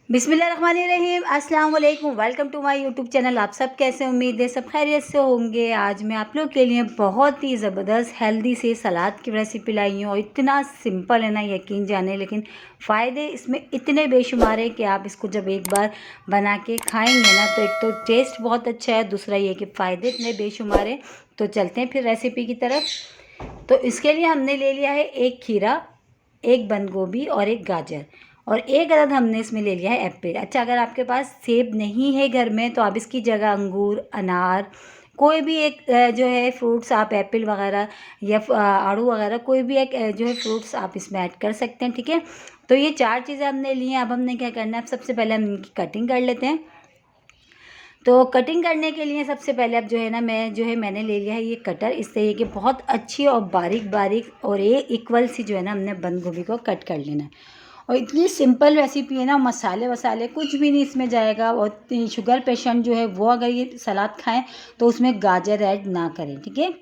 बिस्मिल्लाहिर्रहमानिर्रहीम, अस्सलाम वालेकुम। Welcome to my YouTube channel. आप सब कैसे, उम्मीद है सब खैरियत से होंगे। आज मैं आप लोग के लिए बहुत ही ज़बरदस्त हेल्दी से सलाद की रेसिपी लाई हूँ और इतना सिंपल है ना, यकीन जाने, लेकिन फ़ायदे इसमें इतने बेशुमार हैं कि आप इसको जब एक बार बना के खाएंगे ना तो एक तो टेस्ट बहुत अच्छा है, दूसरा ये कि फ़ायदे इतने बेशुमार हैं। तो चलते हैं फिर रेसिपी की तरफ। तो इसके लिए हमने ले लिया है एक खीरा, एक बंद गोभी और एक गाजर, और एक अदद हमने इसमें ले लिया है एप्पल। अच्छा, अगर आपके पास सेब नहीं है घर में तो आप इसकी जगह अंगूर, अनार, कोई भी एक जो है फ्रूट्स, आप एप्पल वगैरह या आड़ू वगैरह कोई भी एक जो है फ्रूट्स आप इसमें ऐड कर सकते हैं। ठीक है, तो ये चार चीज़ें हमने ली हैं। अब हमने क्या करना है, अब सबसे पहले हम इनकी कटिंग कर लेते हैं। तो कटिंग करने के लिए सबसे पहले अब जो है ना, मैंने ले लिया है ये कटर। इससे ये कि बहुत अच्छी और बारीक बारीक और ये इक्वल सी जो है ना, हमने बंद गोभी को कट कर लेना है। और इतनी सिंपल रेसिपी है ना, मसाले वसाले कुछ भी नहीं इसमें जाएगा। और शुगर पेशेंट जो है वो अगर ये सलाद खाएं तो उसमें गाजर ऐड ना करें। ठीक है,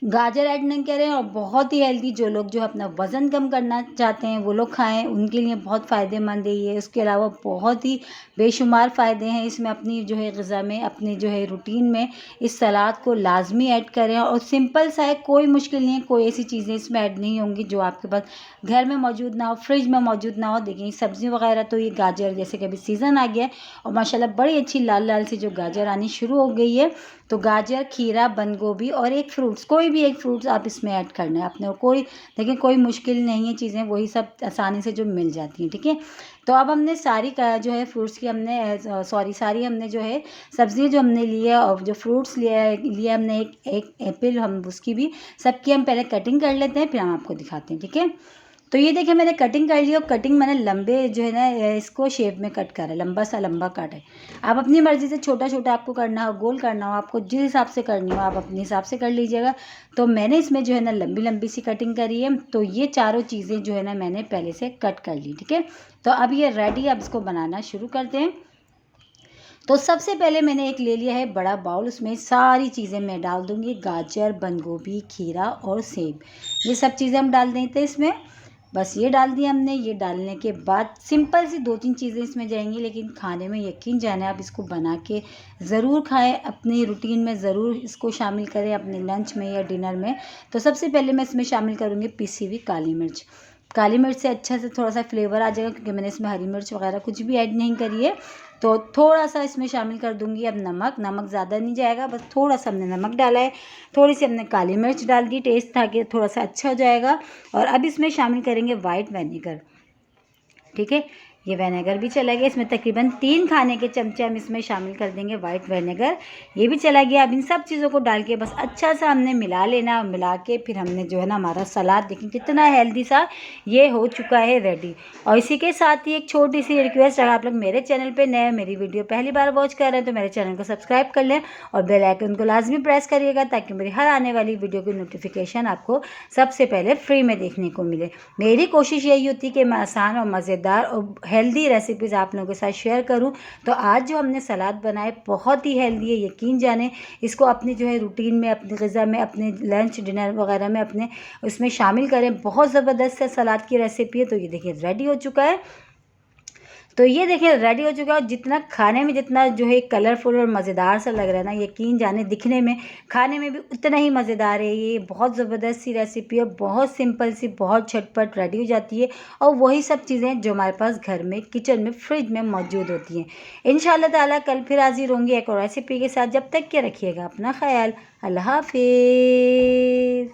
गाजर ऐड नहीं करें। और बहुत ही हेल्दी, जो लोग जो अपना वज़न कम करना चाहते हैं वो लोग खाएं, उनके लिए बहुत फ़ायदेमंद है ये। उसके अलावा बहुत ही बेशुमार फ़ायदे हैं इसमें। अपनी जो है ग़िज़ा में, अपनी जो है रूटीन में इस सलाद को लाजमी ऐड करें। और सिंपल सा है, कोई मुश्किल नहीं है, कोई ऐसी चीज़ें इसमें ऐड नहीं होंगी जो आपके पास घर में मौजूद ना हो, फ्रिज में मौजूद ना हो। देखिए सब्ज़ी वगैरह तो ये गाजर जैसे कि अभी सीज़न आ गया है और माशाल्लाह बड़ी अच्छी लाल लाल सी जो गाजर आनी शुरू हो गई है। तो गाजर, खीरा, बंद गोभी और एक फ्रूट्स, कोई भी एक फ्रूट्स आप इसमें ऐड करना है अपने। और कोई देखिए कोई मुश्किल नहीं है, चीज़ें वही सब आसानी से जो मिल जाती हैं। ठीक है, तो अब हमने सारी जो है फ्रूट्स की हमने सारी हमने जो है सब्ज़ी जो हमने ली है और जो फ्रूट्स लिए हमने एक एप्पल, हम उसकी भी सबकी हम पहले कटिंग कर लेते हैं, फिर हम आपको दिखाते हैं। ठीक है, तो ये देखिए मैंने कटिंग कर ली और कटिंग मैंने लंबे जो है ना इसको शेप में कट करा है, लंबा सा लंबा काट है। आप अपनी मर्ज़ी से छोटा छोटा आपको करना हो, गोल करना हो, आपको जिस हिसाब से करनी हो आप अपने हिसाब से कर लीजिएगा। तो मैंने इसमें जो है ना लंबी लंबी सी कटिंग करी है। तो ये चारों चीज़ें जो है ना मैंने पहले से कट कर ली। ठीक है, तो अब ये रेडी, अब इसको बनाना शुरू करते हैं। तो सबसे पहले मैंने एक ले लिया है बड़ा बाउल, उसमें सारी चीज़ें मैं डाल दूँगी। गाजर, बंद गोभी, खीरा और सेब, ये सब चीज़ें हम डाल देते हैं इसमें। बस ये डाल दिया हमने। ये डालने के बाद सिंपल सी दो तीन चीज़ें इसमें जाएंगी, लेकिन खाने में यकीन जाने आप इसको बना के ज़रूर खाएं, अपनी रूटीन में ज़रूर इसको शामिल करें, अपने लंच में या डिनर में। तो सबसे पहले मैं इसमें शामिल करूँगी पिसी हुई काली मिर्च। काली मिर्च से अच्छा से थोड़ा सा फ्लेवर आ जाएगा, क्योंकि मैंने इसमें हरी मिर्च वगैरह कुछ भी ऐड नहीं करी है। तो थोड़ा सा इसमें शामिल कर दूंगी अब नमक ज़्यादा नहीं जाएगा, बस थोड़ा सा हमने नमक डाला है। थोड़ी सी हमने काली मिर्च डाल दी, टेस्ट ताकि थोड़ा सा अच्छा हो जाएगा। और अब इसमें शामिल करेंगे वाइट विनेगर। ठीक है, ये विनेगर भी चला गया। इसमें तकरीबन 3 खाने के चमचे हम इसमें शामिल कर देंगे वाइट विनेगर, ये भी चला गया। अब इन सब चीज़ों को डाल के बस अच्छा सा हमने मिला लेना। मिला के फिर हमने जो है ना हमारा सलाद देखिए कितना हेल्दी सा ये हो चुका है रेडी। और इसी के साथ ही एक छोटी सी रिक्वेस्ट, अगर आप लोग मेरे चैनल पे नए, मेरी वीडियो पहली बार वॉच कर रहे हैं तो मेरे चैनल को सब्सक्राइब कर लें और बेल आइकन को लाजमी प्रेस करिएगा, ताकि मेरी हर आने वाली वीडियो की नोटिफिकेशन आपको सबसे पहले फ्री में देखने को मिले। मेरी कोशिश यही होती है कि मैं आसान और मज़ेदार और हेल्दी रेसिपीज़ आप लोगों के साथ शेयर करूं। तो आज जो हमने सलाद बनाए बहुत ही हेल्दी है, यकीन जाने। इसको अपनी जो है रूटीन में, अपनी ग़िज़ा में, अपने लंच डिनर वगैरह में अपने उसमें शामिल करें। बहुत ज़बरदस्त है सलाद की रेसिपी है। तो ये देखिए रेडी हो चुका है। तो ये देखिए रेडी हो चुका है। और जितना खाने में जितना जो है कलरफुल और मज़ेदार सा लग रहा है ना, यकीन जाने दिखने में, खाने में भी उतना ही मज़ेदार है। ये बहुत ज़बरदस्त सी रेसिपी है, बहुत सिंपल सी, बहुत झटपट रेडी हो जाती है। और वही सब चीज़ें जो हमारे पास घर में, किचन में, फ्रिज में मौजूद होती हैं। इंशाल्लाह ताला कल फिर हाजिर होंगी एक और रेसिपी के साथ। जब तक के रखिएगा अपना ख्याल। अल्लाह हाफिज़।